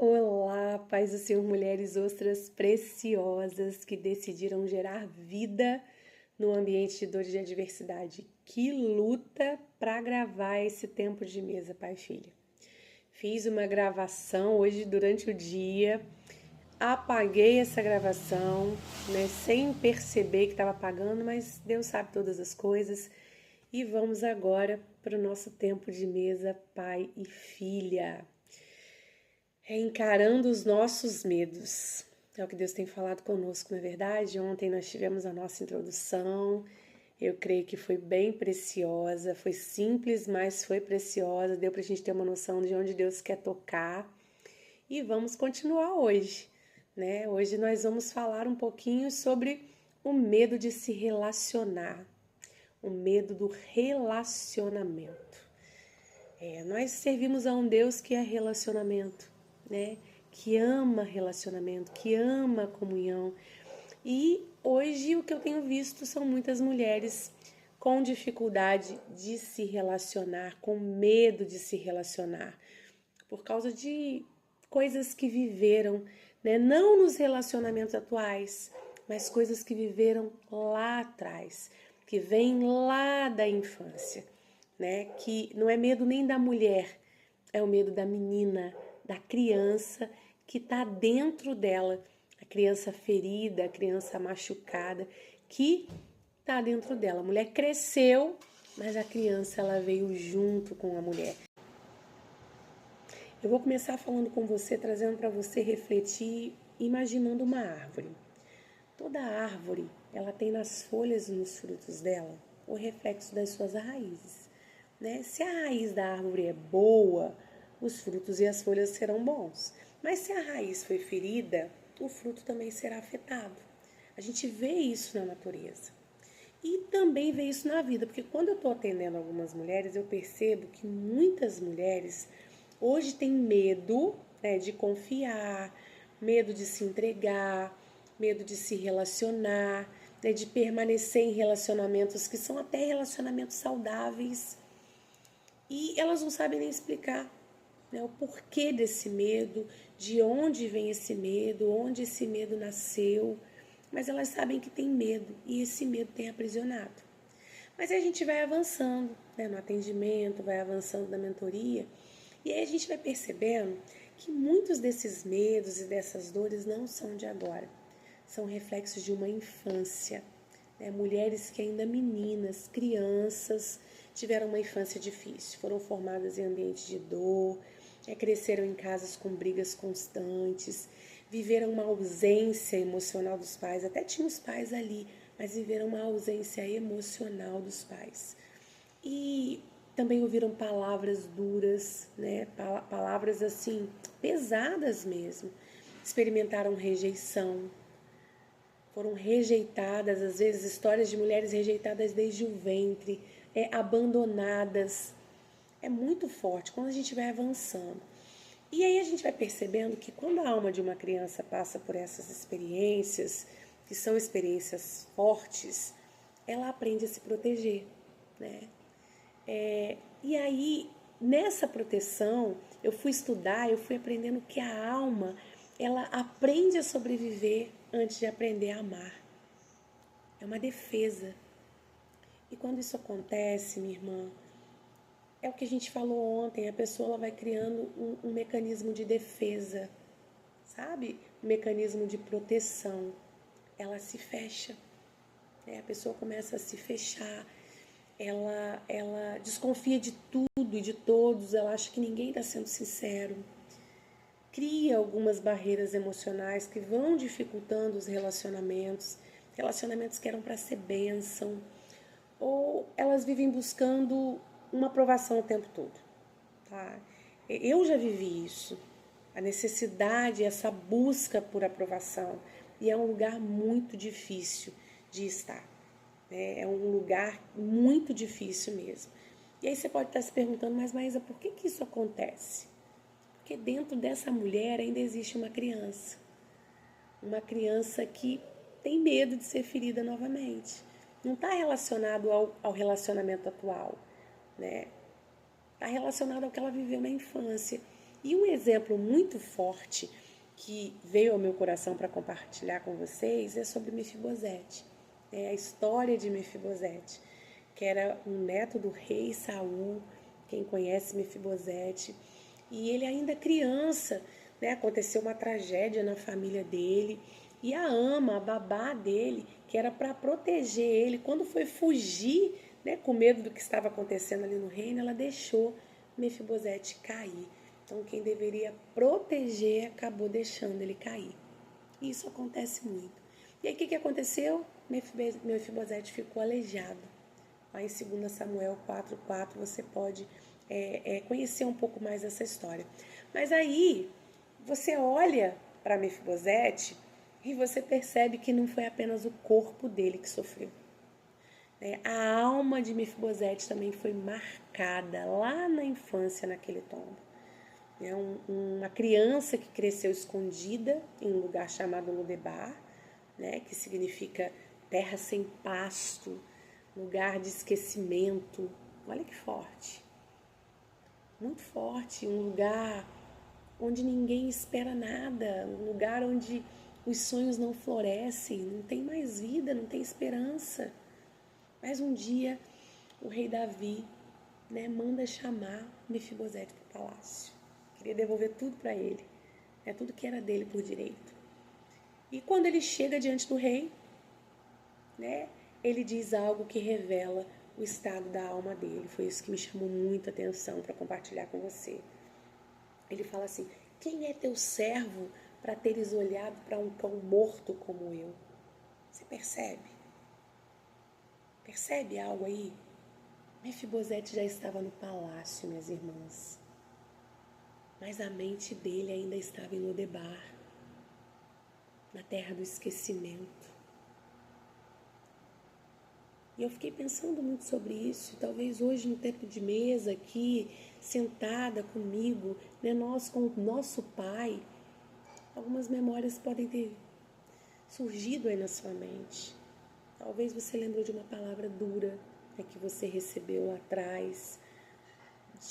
Olá, paz do Senhor, mulheres ostras preciosas que decidiram gerar vida no ambiente de dor e de adversidade. Que luta para gravar esse tempo de mesa, pai e filha. Fiz uma gravação hoje durante o dia, apaguei essa gravação, sem perceber que estava apagando, mas Deus sabe todas as coisas. E vamos agora para o nosso tempo de mesa, pai e filha. Encarando os nossos medos. É o que Deus tem falado conosco, não é verdade? Ontem nós tivemos a nossa introdução. Eu creio que foi bem preciosa, foi simples, mas foi preciosa. Deu para a gente ter uma noção de onde Deus quer tocar. E vamos continuar hoje, né? Hoje nós vamos falar um pouquinho sobre o medo de se relacionar, o medo do relacionamento. Nós servimos a um Deus que é relacionamento, né? Que ama relacionamento, que ama comunhão. E hoje o que eu tenho visto são muitas mulheres com dificuldade de se relacionar, com medo de se relacionar, por causa de coisas que viveram, né? Não nos relacionamentos atuais, mas coisas que viveram lá atrás, que vêm lá da infância, né? Que não é medo nem da mulher, é o medo da menina, da criança que está dentro dela, a criança ferida, a criança machucada, que está dentro dela. A mulher cresceu, mas a criança ela veio junto com a mulher. Eu vou começar falando com você, trazendo para você refletir, imaginando uma árvore. Toda árvore, ela tem nas folhas e nos frutos dela o reflexo das suas raízes, né? Se a raiz da árvore é boa, os frutos e as folhas serão bons. Mas se a raiz foi ferida, o fruto também será afetado. A gente vê isso na natureza. E também vê isso na vida, porque quando eu estou atendendo algumas mulheres, eu percebo que muitas mulheres hoje têm medo, né, de confiar, medo de se entregar, medo de se relacionar, né, de permanecer em relacionamentos que são até relacionamentos saudáveis. E elas não sabem nem explicar, né, o porquê desse medo, de onde vem esse medo, onde esse medo nasceu. Mas elas sabem que tem medo e esse medo tem aprisionado. Mas aí a gente vai avançando, né, no atendimento, vai avançando na mentoria, e aí a gente vai percebendo que muitos desses medos e dessas dores não são de agora, são reflexos de uma infância, né? Mulheres que ainda meninas, crianças, tiveram uma infância difícil, foram formadas em ambientes de dor, cresceram em casas com brigas constantes, viveram uma ausência emocional dos pais, até tinham os pais ali, mas viveram uma ausência emocional dos pais. E também ouviram palavras duras, né? Palavras assim, pesadas mesmo. Experimentaram rejeição, foram rejeitadas, às vezes histórias de mulheres rejeitadas desde o ventre, abandonadas. É muito forte quando a gente vai avançando. E aí a gente vai percebendo que quando a alma de uma criança passa por essas experiências, que são experiências fortes, ela aprende a se proteger, né? E aí, nessa proteção, eu fui estudar, eu fui aprendendo que a alma, ela aprende a sobreviver antes de aprender a amar. É uma defesa. E quando isso acontece, minha irmã, é o que a gente falou ontem, a pessoa ela vai criando um mecanismo de defesa, sabe? Um mecanismo de proteção. Ela se fecha, né? A pessoa começa a se fechar, ela desconfia de tudo e de todos, ela acha que ninguém está sendo sincero. Cria algumas barreiras emocionais que vão dificultando os relacionamentos, relacionamentos que eram para ser bênção, ou elas vivem buscando uma aprovação o tempo todo, tá? Eu já vivi isso, a necessidade, essa busca por aprovação, e é um lugar muito difícil de estar, né? É um lugar muito difícil mesmo. E aí você pode estar se perguntando, mas Maísa, por que isso acontece? Porque dentro dessa mulher ainda existe uma criança que tem medo de ser ferida novamente. Não está relacionado ao relacionamento atual, né? Está relacionado ao que ela viveu na infância. E um exemplo muito forte que veio ao meu coração para compartilhar com vocês é sobre Mefibosete. É a história de Mefibosete, que era um neto do rei Saul, quem conhece Mefibosete. E ele ainda criança, né, aconteceu uma tragédia na família dele. E a ama, a babá dele, que era para proteger ele, quando foi fugir, né, com medo do que estava acontecendo ali no reino, ela deixou Mefibosete cair. Então, quem deveria proteger acabou deixando ele cair. Isso acontece muito. E aí, o que aconteceu? Mefibosete ficou aleijado. Lá em 2 Samuel 4,4 você pode conhecer um pouco mais essa história. Mas aí, você olha para Mefibosete e você percebe que não foi apenas o corpo dele que sofreu. A alma de Mefibosete também foi marcada lá na infância, naquele tombo. Uma criança que cresceu escondida em um lugar chamado Lodebar, né, que significa terra sem pasto, lugar de esquecimento. Olha que forte. Muito forte, um lugar onde ninguém espera nada, um lugar onde os sonhos não florescem, não tem mais vida, não tem esperança. Mas um dia o rei Davi, né, manda chamar Mefibosete para o palácio. Queria devolver tudo para ele, tudo que era dele por direito. E quando ele chega diante do rei, né, ele diz algo que revela o estado da alma dele. Foi isso que me chamou muita atenção para compartilhar com você. Ele fala assim: quem é teu servo para teres olhado para um cão morto como eu? Você percebe? Percebe algo aí? Mefibosete já estava no palácio, minhas irmãs. Mas a mente dele ainda estava em Lodebar, na terra do esquecimento. E eu fiquei pensando muito sobre isso. Talvez hoje, no tempo de mesa, aqui, sentada comigo, né, nós com o nosso pai, algumas memórias podem ter surgido aí na sua mente. Talvez você lembrou de uma palavra dura, né, que você recebeu lá atrás,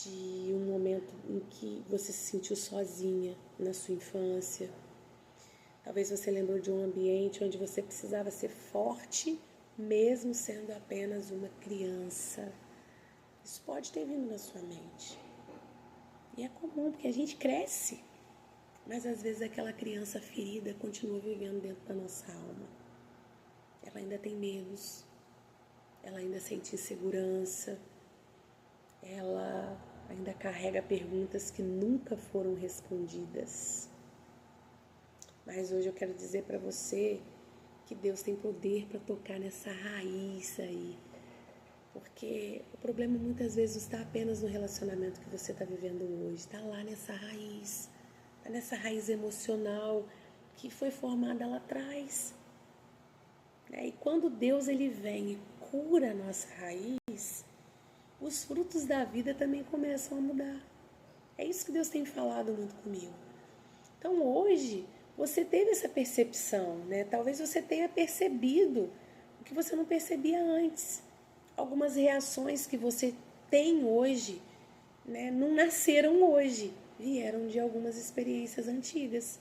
de um momento em que você se sentiu sozinha na sua infância. Talvez você lembrou de um ambiente onde você precisava ser forte, mesmo sendo apenas uma criança. Isso pode ter vindo na sua mente. E é comum, porque a gente cresce, mas às vezes aquela criança ferida continua vivendo dentro da nossa alma. Ela ainda tem medos, ela ainda sente insegurança, ela ainda carrega perguntas que nunca foram respondidas. Mas hoje eu quero dizer para você que Deus tem poder para tocar nessa raiz aí. Porque o problema muitas vezes não está apenas no relacionamento que você está vivendo hoje. Está lá nessa raiz. Está nessa raiz emocional que foi formada lá atrás. E quando Deus ele vem e cura a nossa raiz, os frutos da vida também começam a mudar. É isso que Deus tem falado muito comigo. Então hoje você teve essa percepção, né? Talvez você tenha percebido o que você não percebia antes. Algumas reações que você tem hoje, né, não nasceram hoje, vieram de algumas experiências antigas.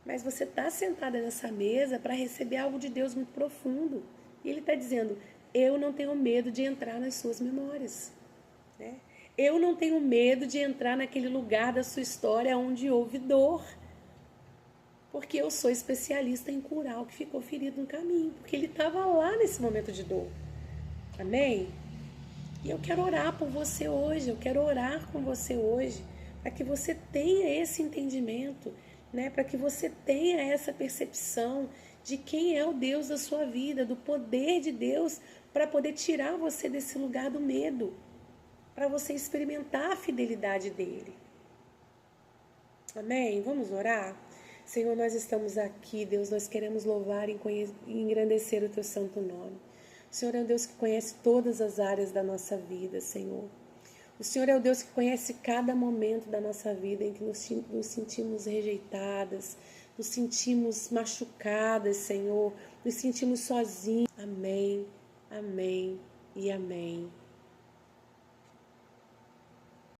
Mas você está sentada nessa mesa para receber algo de Deus muito profundo. E Ele está dizendo: eu não tenho medo de entrar nas suas memórias. Né? Eu não tenho medo de entrar naquele lugar da sua história onde houve dor. Porque eu sou especialista em curar o que ficou ferido no caminho. Porque Ele estava lá nesse momento de dor. Amém? E eu quero orar por você hoje. Eu quero orar com você hoje. Para que você tenha esse entendimento. Né, para que você tenha essa percepção de quem é o Deus da sua vida, do poder de Deus para poder tirar você desse lugar do medo, para você experimentar a fidelidade dele. Amém? Vamos orar? Senhor, nós estamos aqui, Deus, nós queremos louvar e engrandecer o teu santo nome. O Senhor é um Deus que conhece todas as áreas da nossa vida, Senhor. O Senhor é o Deus que conhece cada momento da nossa vida em que nos sentimos rejeitadas, nos sentimos machucadas, Senhor, nos sentimos sozinhos. Amém, amém e amém.